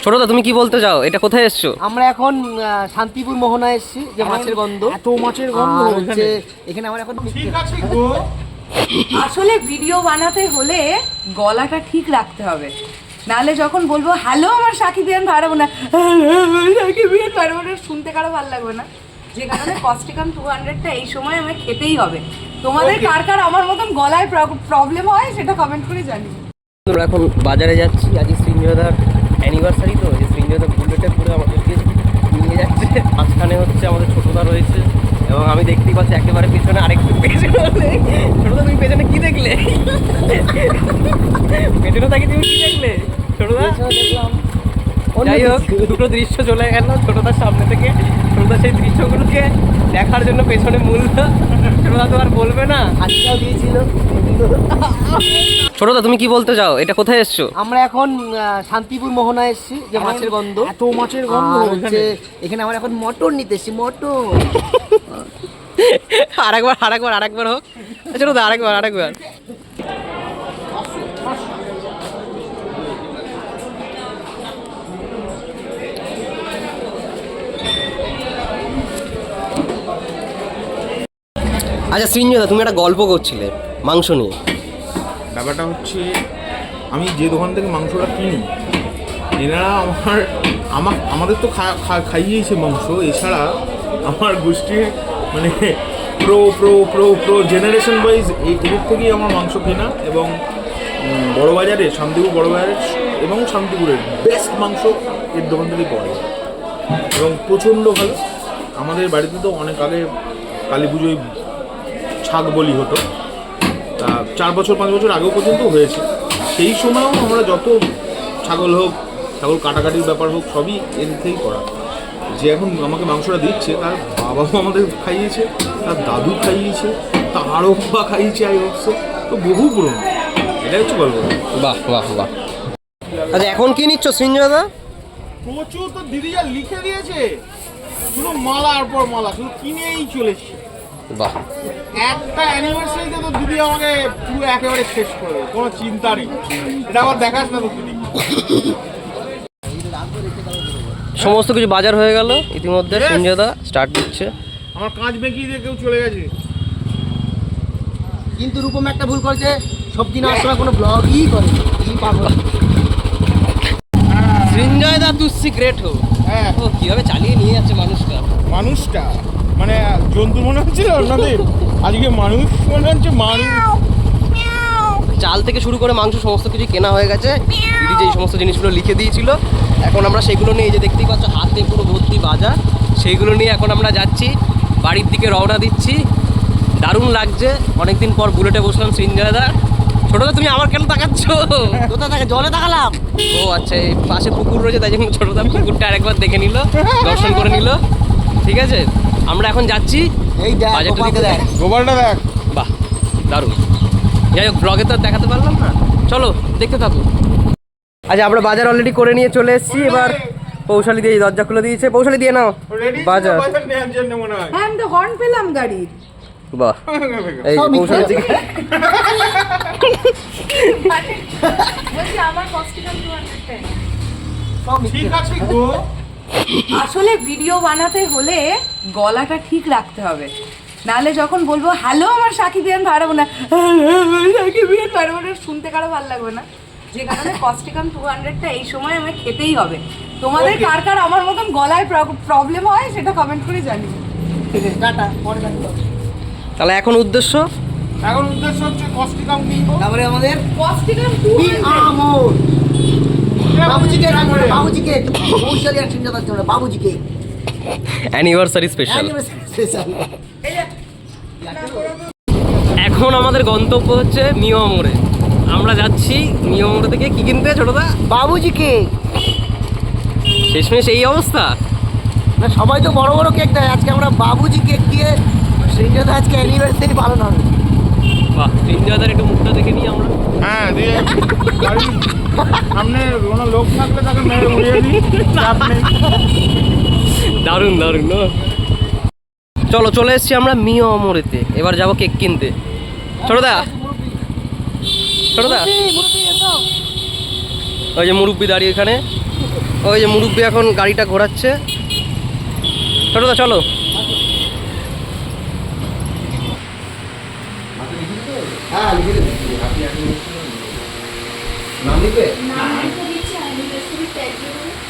ছোটদা তুমি কি বলতে চাও? এটা কোথায় এসছো? আমরা এখন শান্তিপুর মোহনায় এসেছি, যে মাছের গন্ধ, এত মাছের গন্ধ হচ্ছে এখানে। আমরা এখন ঠিক আছে গো। আসলে ভিডিও বানাতে হলে গলাটা ঠিক রাখতে হবে, নাহলে যখন বলবো হ্যালো আমার সাকিবিয়ান ভাড়াবো না, সাকিবিয়ান ভাড়াবো না, শুনতে কারো ভালো লাগবে না। যে কারণে কস্টিকাম 200টা এই সময় আমায় খেতেই হবে। তোমাদের কার কার আমার মতন গলায় প্রবলেম হয় সেটা কমেন্ট করে জানিও। আমরা এখন বাজারে যাচ্ছি, আজ সৃঞ্জয়দার অ্যানিভার্সারি, তো যে সৃঞ্জয়দা বুলেটে করে আমাদেরকে নিয়ে যাচ্ছে। মাঝখানে হচ্ছে আমাদের ছোটদা রয়েছে, এবং আমি দেখতেই পাচ্ছি একেবারে পেছনে আরেকটু পেছনে। ছোটদা তুমি পেছনে কি দেখলে? পেছনে থাকি তুমি কি দেখলে ছোটদা? যাই হোক, দুটো দৃশ্য চলে গেল ছোটদার সামনে থেকে। ছোটদা সেই দৃশ্যগুলোকে দেখার জন্য পেছনে মূল্য ছোটদা তো আর বলবে না, হাতিটাও দিয়েছিল। ছোটদা তুমি কি বলতে চাও? এটা কোথায় এসছো? আমরা এখন শান্তিপুর মোহনায় এসেছি, যে মাছের গন্ধ, এত মাছের গন্ধ হচ্ছে এখানে। আমরা এখন মটন নিতে এসেছি, মটন। আরেকবার হোক ছোটদা, আরেকবার। আচ্ছা সৃঞ্জয়দা, তুমি একটা গল্প করছিলে মাংস নিয়ে। ব্যাপারটা হচ্ছে, আমি যে দোকান থেকে মাংসটা কিনি, এনারা আমাদের তো খাইয়েছে মাংস। এছাড়া আমার গোষ্ঠীর মানে প্রো জেনারেশন ওয়াইজ এদের থেকেই আমার মাংস কেনা, এবং বড়বাজারে, শান্তিপুর বড়বাজারের এবং শান্তিপুরের বেস্ট মাংস এর দোকান থেকেই পাওয়া যায়, এবং প্রচণ্ড ভালো। আমাদের বাড়িতে তো অনেক আগে কালী পুজোয় ছাগ বলি হতো, তা 4 বছর 5 বছর আগেও পর্যন্ত হয়েছে। সেই সময়ও আমরা যত ছাগল কাটাকাটির ব্যাপার হোক, সবই এর থেকেই করা। যে এখন আমাকে মাংসটা দিচ্ছে, তার বাবাও আমাদের খাইয়েছে, তার দাদু খাইয়েছে, তারও বা খাইয়েছে আই অবশ্য, তো বহু পুরনো। এটাই হচ্ছে গল্প। বাহ। আচ্ছা এখন কি নিচ্ছ সৃঞ্জয়দা? প্রচুর, তো দিদি যা লিখে দিয়েছে, শুধু মালার পর মালা, শুধু কিনেই চলেছে। বাহ, একটা অ্যানিভার্সারিতে তো দিদি আমাকে পুরো একেবারে শেষ করে দেবে, কোনো চিন্তা নেই। এটা আবার দেখাস না তো দিদি। সমস্ত কিছু বাজার হয়ে গেল ইতিমধ্যে। সৃঞ্জয়দা স্টার্ট দিচ্ছে। আমার কাঁচ বেঁকিয়ে দিয়ে কেউ চলে গেছে। কিন্তু রূপম একটা ভুল করেছে, সবজি নেওয়ার সময় কোনো ব্লগই করে। সৃঞ্জয়দা তুসি গ্রেট হো। হ্যাঁ, ও কিভাবে চালিয়ে নিয়ে যাচ্ছে মানুষটা মানে জন্তু মনে হচ্ছিল অন্যদের, আজকে মানুষ মনে হচ্ছে। মানুষ চাল থেকে শুরু করে মাংস সমস্ত কিছু কেনা হয়ে গেছে। দিদি যেই সমস্ত জিনিসগুলো লিখে দিয়েছিল, এখন আমরা সেগুলো নিয়ে, এই যে দেখতেই পাচ্ছ হাতে পুরো ভর্তি বাজার, সেইগুলো নিয়ে এখন আমরা যাচ্ছি, বাড়ির দিকে রওনা দিচ্ছি। দারুণ লাগছে, অনেকদিন পর বুলেটে বসলাম সৃঞ্জয়দা। ছোটদা তুমি আমার কেন তাকাচ্ছ? কোথা থেকে জলে তাকালাম? ও আচ্ছা, এই পাশে পুকুর রয়েছে, তাই জন্য ছোটদা পুকুরটা আরেকবার দেখে নিল, দর্শন করে নিল। ঠিক আছে, আমরা এখন যাচ্ছি এই বাজারটা দিতে। দেখ গোপালটা দেখ। বাহ, দারুণ। যাই হোক, ব্লগে তো আর দেখাতে পারলাম না, চলো দেখতে থাকো। আচ্ছা আমরা বাজার অলরেডি করে নিয়ে চলে এসেছি। এবার পৌশালী দিয়ে দরজা খুলে দিয়েছে। পৌশালী দিয়ে নাও বাজার। নেওয়ার জন্য মনে হয়। হ্যাঁ, আমি তো হর্ন পেলাম গাড়ির। বাহ, এই পৌশালী থেকে বলছি আমার কস্টিকাম 200টা। ঠিক আছে গো। আসলে ভিডিও বানাতে হলে গলাটা ঠিক রাখতে হবে, নাহলে যখন বলবো হ্যালো আমার সাকিবিয়ান ভাড়াবো না, সাকিবিয়ান ভাড়াবো না, শুনতে কারো ভালো লাগবে না। যে কারণে কস্টিকাম 200টা এই সময় আমায় খেতেই হবে। তোমাদের কার কার আমার মতন গলায় প্রবলেম হয় সেটা কমেন্ট করে জানিও। টাটা, পরে দেখা হবে। তাহলে এখন উদ্দেশ্য হচ্ছে কস্টিকাম কিনবো। তারপরে আমাদের কস্টিকাম 200 বাবুজিকে বাবুজিকে পৌশালী আর চিন্তার জন্য বাবুজিকে অ্যানিভার্সারি স্পেশাল। এখন আমাদের গন্তব্য হচ্ছে মিয়ামোড়ে। আমরা যাচ্ছি মিয়ামোড়ে থেকে কি কিনতে ছোটদা? বাবুজিকে। শেষমেশ এই অবস্থা। না, সবাই তো বড় বড় কেক দেয়, আজকে আমরা বাবুজি কেক দিয়ে সেইটা আজকে অ্যানিভার্সারি পালন হবে। বাহ, সৃঞ্জয়দার একটু মুখটা দেখে নিই আমরা। হ্যাঁ, দিয়ে গাড়ির সামনে কোনো লোক থাকলে তাকে মেরে উড়িয়ে দিই, চাপ নেই। দারুণ দারুণ। চলো, চলে এসেছি আমরা মিয়ামোড়েতে। এবার যাবো কেক কিনতে। ছোটদা ওই যে মুরব্বি দাঁড়িয়ে এখানে। ওই যে মুরব্বী এখন গাড়িটা ঘোরাচ্ছে। চলো দা চলো। হ্যাঁ লিখে দেবে। নাম লিখবে?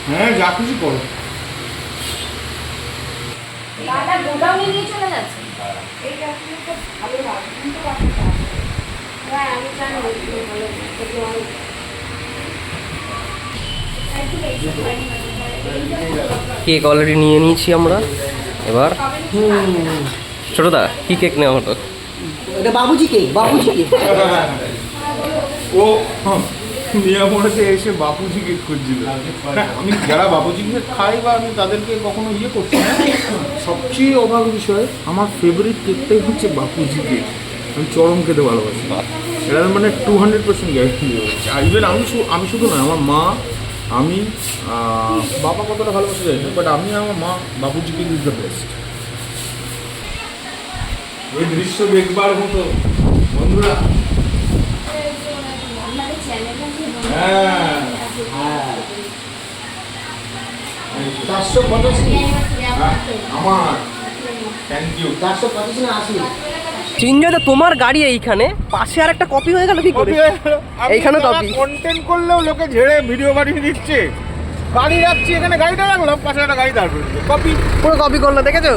হ্যাঁ যা খুশি করো। গোডাউনে নিয়ে চলে যাচ্ছে। হ্যাঁ আমি জানি কেক অলরেডি নিয়ে নিয়েছি আমরা। এবার ছোটদা কি কেক নেওয়া হলো? এটা বাবুজি কেক, বাবুজি কেক। ও নিয়ামড়াতে এসে বাপুজি কেক খুঁজছিল। আমি যারা বাপুজি কেক খাই বা আমি তাদেরকে কখনো ইয়ে করছি না, সবচেয়ে অবাক বিষয় আমার ফেভারিট কেকটাই হচ্ছে বাপুজি কেক। আমি চরম খেতে ভালোবাসি। এটা মানে 200% গ্যারেন্টি হচ্ছে। আর ইভেন আমি শুধু নয়, আমার মা, আমি, বাবা কতটা ভালোবাসা যায় না, বাট আমি আর আমার মা Bapuji cake is the best. এই দৃশ্য দেখবার মতো বন্ধুরা। হ্যাঁ হ্যাঁ 485 আমার থ্যাংক ইউ। 485 না 80? চিনজয়দা তোমার গাড়ি এইখানে, পাশে আর একটা কপি হয়ে গেল কি করে? এইখানে copy। কন্টেন্ট করলেও লোকে ঝেড়ে ভিডিও বানিয়ে দিচ্ছে। গাড়ি রাখছি এখানে, গাড়িটা রাখলাম, পাশে একটা গাড়ি দাঁড় করেছে, কপি। পুরো কপি করলো, দেখেছো?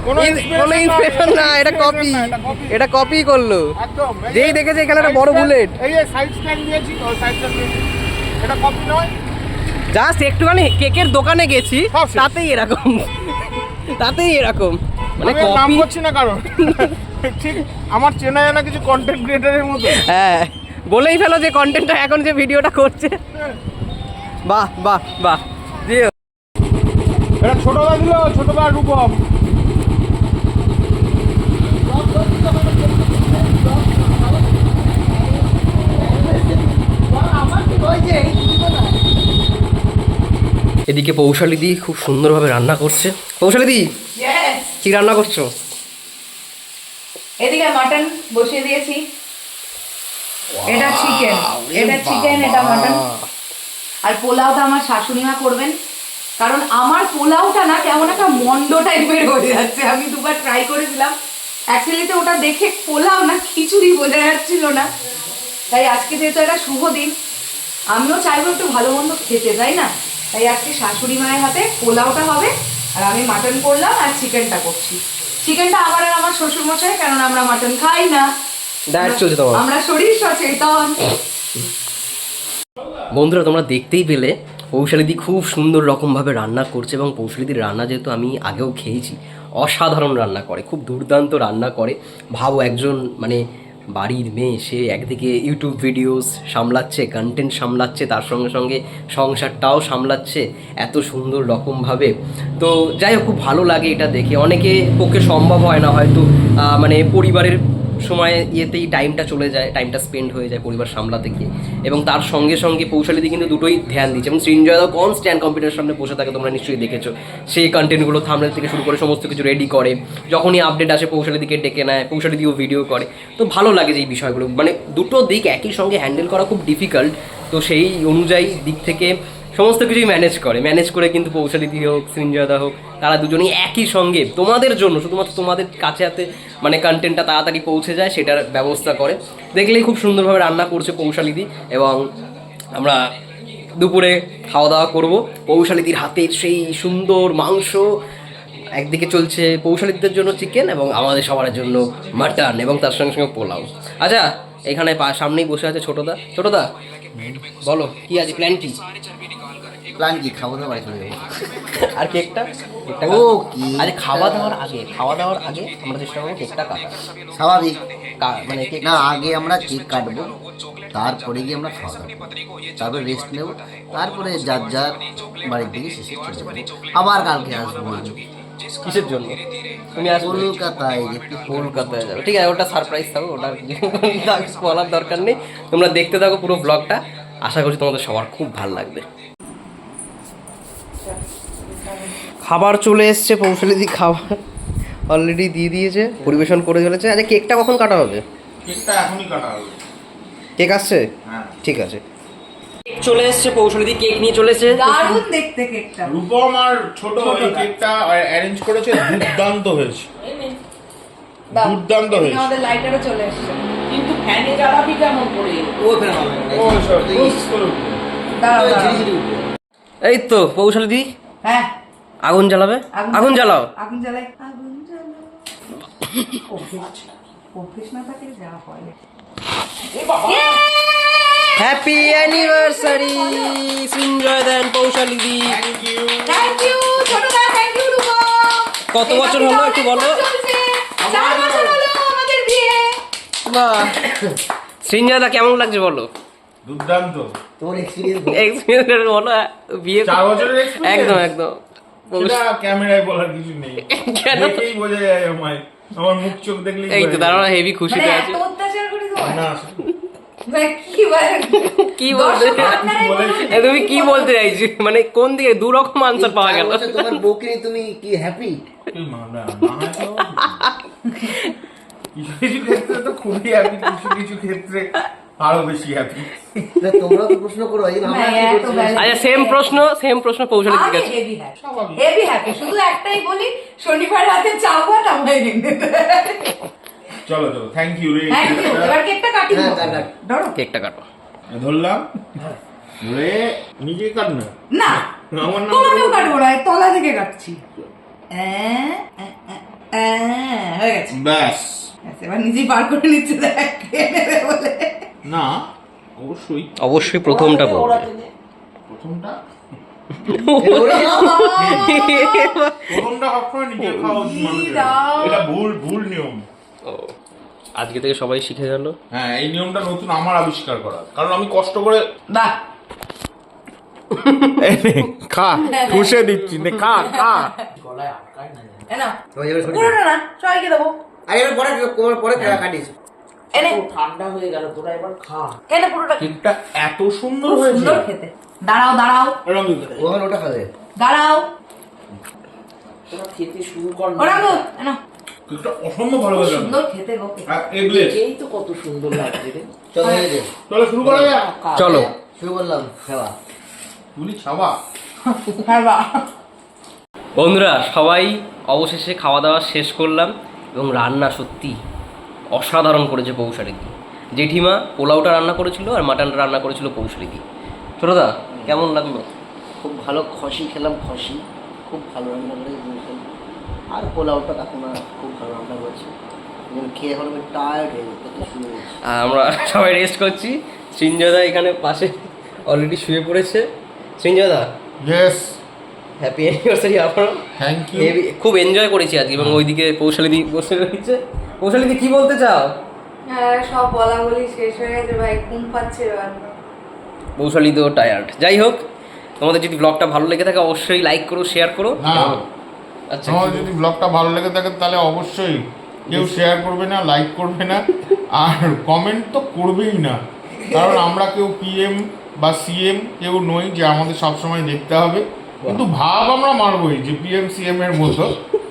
কোনো কোনো ইন্সপিরেশন না, এটা কপি। এটা কপি করলো। একদম যেই দেখেছে এখানে একটা বড় বুলেট। এই যে সাইড স্ট্যান্ড দিয়েছি, ওই সাইড স্ট্যান্ড দিয়েছি, এটা কপি নয়। জাস্ট একটুখানি কেকের দোকানে গেছি, সব শেষ। তাতেই এরকম। তাতেই এরকম মানে আমি আর নাম কপি। করছি না কারণ ঠিক আমার চেনা জানা কিছু কন্টেন্ট ক্রিয়েটারের মতো। হ্যাঁ, বলেই ফেলো যে কন্টেন্টটা এখন যে ভিডিওটা করছে। বাহ বাহ বাহ। জি এটা ছোটবেলা দিল, ছোটবেলা রূপম। এদিকে পৌশালিদি খুব সুন্দরভাবে রান্না করছে। পৌশালিদি কি রান্না করছো? এদিকে মাটন বসিয়ে দিয়েছি। এটা চিকেন, এটা মাটন। আর পোলাওটা আমার শাশুড়ি মা করবেন, কারণ আমার পোলাওটা না কেমন একটা মন্ড টাইপের হয়ে যাচ্ছে। আমি দুবার ট্রাই করেছিলাম, অ্যাকচুয়ালিতে ওটা দেখে পোলাও না খিচুড়ি বোঝা যাচ্ছিল না। তাই আজকে যেহেতু একটা শুভ দিন, আমিও চাইবো একটু ভালো মন্দ খেতে, তাই না? তাই আজকে শাশুড়ি মায়ের হাতে পোলাওটা হবে, আর আমি মাটন করলাম আর চিকেনটা করছি। চিকেনটা আমার আর আমার শ্বশুর মশাই, কারণ আমরা মাটন খাই না, ডায়েট চলছে তোমার। আমরা শরীর সচেতন। বন্ধুরা তোমরা দেখতেই পেলে পৌশালিদি খুব সুন্দর রকমভাবে রান্না করছে, এবং পৌশালিদির রান্না যেহেতু আমি আগেও খেয়েছি, অসাধারণ রান্না করে, খুব দুর্দান্ত রান্না করে। ভাবো একজন মানে বাড়ির মেয়ে, সে একদিকে ইউটিউব ভিডিওস সামলাচ্ছে, কন্টেন্ট সামলাচ্ছে, তার সঙ্গে সঙ্গে সংসারটাও সামলাচ্ছে এত সুন্দর রকমভাবে। তো যাই হোক, খুব ভালো লাগে এটা দেখে। অনেকে পক্ষে সম্ভব হয় না হয়তো, মানে পরিবারের সময় ইয়েতেই টাইমটা চলে যায়, টাইমটা স্পেন্ড হয়ে যায় পরিবার সামলাতে গিয়ে। এবং তার সঙ্গে সঙ্গে পৌশালিদি কিন্তু দুটোই ধ্যান দিচ্ছে। এবং সৃঞ্জয়দাও কনস্ট্যান্ট কম্পিউটারের সামনে বসে থাকে, তোমরা নিশ্চয়ই দেখেছো। সেই কন্টেন্টগুলো থাম্বনেল থেকে শুরু করে সমস্ত কিছু রেডি করে, যখনই আপডেট আসে পৌশালিদিকে ডেকে নেয়, পৌশালিদিও ভিডিও করে। তো ভালো লাগে যে এই বিষয়গুলো, মানে দুটো দিক একই সঙ্গে হ্যান্ডেল করা খুব ডিফিকাল্ট। তো সেই অনুযায়ী দিক থেকে সমস্ত কিছুই ম্যানেজ করে কিন্তু পৌশালিদি হোক, সৃঞ্জয়দা হোক, তারা দুজনেই একই সঙ্গে তোমাদের জন্য, শুধুমাত্র তোমাদের কাছে হাতে মানে কন্টেন্টটা তাড়াতাড়ি পৌঁছে যায় সেটার ব্যবস্থা করে। দেখলেই খুব সুন্দরভাবে রান্না করছে পৌশালিদি। এবং আমরা দুপুরে খাওয়া দাওয়া করবো পৌশালিদির হাতে সেই সুন্দর মাংস। একদিকে চলছে পৌশালিদিদের জন্য চিকেন, এবং আমাদের সবার জন্য মাটন, এবং তার সঙ্গে সঙ্গে পোলাও। আচ্ছা, এখানে সামনেই বসে আছে ছোটদা। ছোটদা বলো কি আছে, প্ল্যান কি? প্ল্যান কি? খাবো তো বাড়ি চলে যাবো। আর কেকটা ও কি? আরে খাওয়া দাওয়ার আগে আমরা চেষ্টা করবো কেকটা কাটা। স্বাভাবিক। মানে কেক না, আগে আমরা কেক কাটবো, তারপরে গিয়ে আমরা খাওয়া দাওয়া করবো, তারপরে রেস্ট নেবো, তারপরে যার যার বাড়ির দিকে শেষে চলে যাবো। আবার কালকে আসবো আমি। কিসের জন্য তুমি আসবে? কলকাতায় যেতে। কলকাতায় যাবে, ঠিক আছে, ওটা সারপ্রাইজ থাকো, ওটা বলার দরকার নেই। তোমরা দেখতে থাকো পুরো ব্লগটা, আশা করছি তোমাদের সবার খুব ভালো লাগবে। খাবার চলে এসছে, পৌশালিদি খাবার অলরেডি দিয়ে দিয়েছে, পরিবেশন করে চলেছে। আচ্ছা, কেকটা কখন কাটা হবে? কেকটা এখনই কাটা হবে। কেক আসছে? হ্যাঁ। ঠিক আছে। চলে এসছে, পৌঁছলিদি কেক নিয়ে চলে এসছে। দারুণ দেখতে কেকটা। রূপম আর ছোট এই কেকটা অ্যারেঞ্জ করেছে, দুর্দান্ত হয়েছে, দাও। দুর্দান্ত এদিকে হয়েছে। আমাদের লাইটারও চলে এসছে। কিন্তু ফ্যানে জ্বালাবি কেমন করে? ও ফ্যান হবে না। ও সরি, দাঁড়াও দাঁড়াও। এই তো পৌঁছলিদি হ্যাঁ আগুন জ্বালাবে, আগুন জ্বালাও। আগুন জ্বালাই, আগুন জ্বালাও। অভ্যেস না থাকে যা হয়। হ্যাপি অ্যানিভার্সারি সৃঞ্জয় দেন পৌঁছালিদি। থ্যাংক ইউ ছোটদা, থ্যাংক ইউ রূপম। কত বছর হলো একটু বলো? 4 বছর হলো আমাদের বিয়ে। বাহ, সৃঞ্জয় দা কেমন লাগছে বলো? দুর্দান্ত। তোমার এক্সপিরিয়েন্স এক্সপিরিয়েন্স বলো, বিয়ে 4 বছরের experience? একদম একদম। সেটা ক্যামেরায় বলার কিছু নেই, কেন? দেখেই বোঝা যায় আমার মুখ চোখ দেখলেই এই তো বোঝা দাঁড়ানো যায়। হেভি মানে খুশিতে আছে। এত অত্যাচার করি তোমায়? না মানে কি বলে? কি বলতে দর্শক আপনারাই বলেছি। বলুন। তুমি কি বলতে চাইছি, মানে কোন দিকে দু রকম আনসার পাওয়া গেল। তোমার বউকে নিয়ে তুমি কি হ্যাপি? এই মা, না, না হয় তো। কিছু কিছু ক্ষেত্রে তো খুবই হ্যাপি, কিছু কিছু ক্ষেত্রে আরো বেশি হ্যাপি। তোমরা তো প্রশ্ন করো, এই আমরা না, কি এত করছি? বেলা- আচ্ছা সেম প্রশ্ন পৌঁছালি আমি ঠিক আছে। Heavy happy, heavy happy. শুধু একটাই বলি, শনিবার রাতে চাওয়া আমায় কিনে দেবে। চলো চলো, থ্যাংক ইউ রে। Thank you. এবার কেকটা কাটি। হ্যাঁ, কাট, কাট। ধরো। কেকটা কাটো। ধরলাম, ধরে নিজে কাট না, না, আমার নাম তোমাকেও কাটবো না, তলা থেকে কাটছি। হয়ে গেছে। ব্যাস। এবার নিজেই বার করে নিচ্ছে, দেখ খেয়ে নেবে বলে। না, অবশ্যই অবশ্যই প্রথমটা বলবো। প্রথমটা ওরা না, প্রথমটা সবসময় নিজে খাওয়া উচিত মানুষের। দাও। এটা ভুল নিয়ম। ও, আজকে থেকে সবাই শিখে গেল। হ্যাঁ, এই নিয়মটা নতুন আমার আবিষ্কার করা, কারণ আমি কষ্ট করে বাহ, খা খুশে দিচ্ছি, নে খা খা। এ নাও। ওই এবার সরে পুরোটা না, সবাইকে দেবো। আরে এবার পরে কাটিস। এনে ঠান্ডা হয়ে গেল, তোরা এবার খা। কেন পুরোটা? কেকটা এত সুন্দর খুব হয়েছে। সুন্দর খেতে। দাঁড়াও দাঁড়াও রঙিন করে। ও আমার ওটা খাবে। দাঁড়াও, তোরা খেতে শুরু কর না। ওরা গো, এ নাও। কেকটা অসম্ভব ভালো হয়েছে। সুন্দর খেতে গো। আর এগলেস। এই তো কত সুন্দর লাগছে রে। চল হয়ে দে। চলো শুরু করা যাক। চলো। শুরু করলাম খাওয়া। তুলি ছাবা। হ্যাঁ বাহ। বন্ধুরা সবাই অবশেষে খাওয়া দাওয়া শেষ করলাম এবং রান্না সত্যি অসাধারণ করেছে পৌষারিদি। জেঠিমা পোলাওটা রান্না করেছিল আর মাটনটা রান্না করেছিল পৌষারিদি। ছোটদা কেমন লাগলো? খুব ভালো খসি খেলাম, খসি খুব ভালো রান্না করে খেলাম। আর পোলাওটা কাকুমা খুব ভালো রান্না করেছে। খেয়ে এখন আমি টায়ার্ড হয়ে যেতে শুরু হয়েছে। আর আমরা সবাই রেস্ট করছি। সৃঞ্জয়দা এখানে পাশে অলরেডি শুয়ে পড়েছে। সৃঞ্জয়দা ইয়েস, হ্যাপি অ্যানিভার্সারি আপনার। Thank you. খুব এনজয় করেছি আজকে এবং ওইদিকে পৌষালিদি বসে রয়েছে। পৌষালিদি কি বলতে চাও? হ্যাঁ, সব বলা বলি শেষ হয়ে গেছে ভাই, ঘুম পাচ্ছে এবার। পৌষালিদিও টায়ার্ড। যাই হোক, তোমাদের যদি ব্লগটা ভালো লেগে থাকে অবশ্যই লাইক করো, শেয়ার করো। হ্যাঁ। আচ্ছা তোমার যদি ব্লগটা ভালো লেগে থাকে তাহলে অবশ্যই কেউ শেয়ার করবে না, লাইক করবে না, আর কমেন্ট তো করবেই না, কারণ আমরা কেউ পিএম বা সিএম কেউ নই যে আমাদের সবসময় দেখতে হবে। কিন্তু ভাব আমরা মারবই যে পিএম সিএম এর মতো,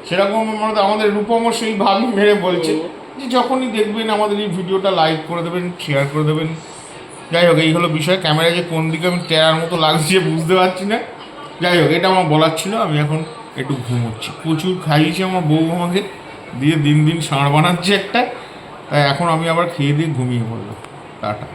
সেরকম আমাদের রূপম সেই ভাবই মেরে বলছে যে যখনই দেখবেন আমাদের এই ভিডিওটা লাইক করে দেবেন, শেয়ার করে দেবেন। যাই হোক, এই হলো বিষয়। ক্যামেরায় যে কোন দিকে আমি টেরার মতো লাগছে বুঝতে পারছি না। যাই হোক, এটা আমার বলার ছিল। আমি এখন একটু ঘুমোচ্ছি। প্রচুর খাইয়েছি আমার বউ আমাকে দিয়ে, দিন দিন ষাঁড় বানাচ্ছে একটা। তাই এখন আমি আবার খেয়ে দিয়ে ঘুমিয়ে পড়লাম। টাটা।